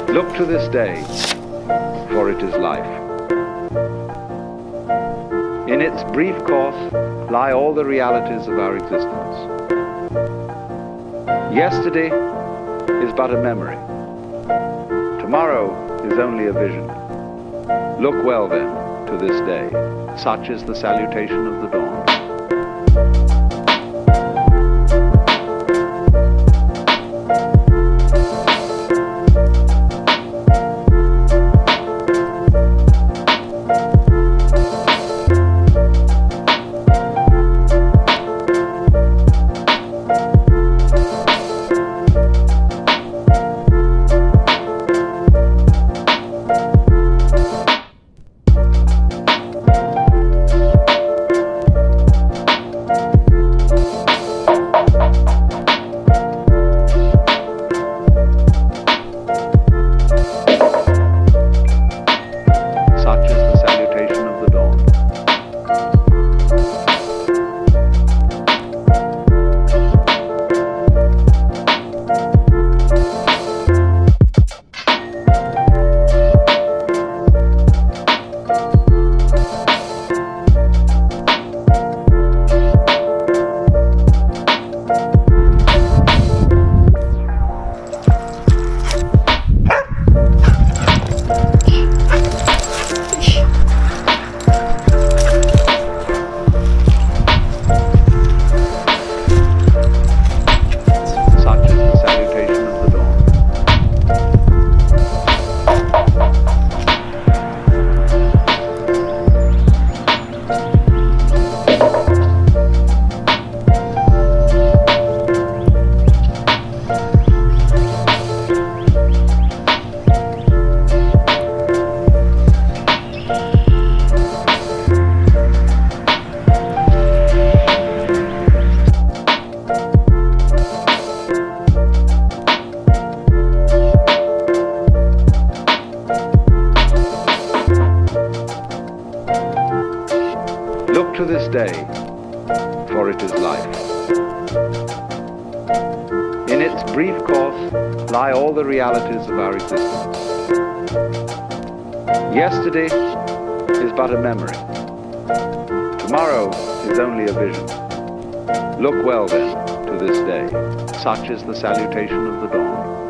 Look to this day, for it is life. In its brief course lie all the realities of our existence. Yesterday is but a memory. Tomorrow is only a vision. Look well then to this day. Such is the salutation of the dawn. Look to this day, for it is life. In its brief course lie all the realities of our existence. Yesterday is but a memory. Tomorrow is only a vision. Look well then to this day. Such is the salutation of the dawn.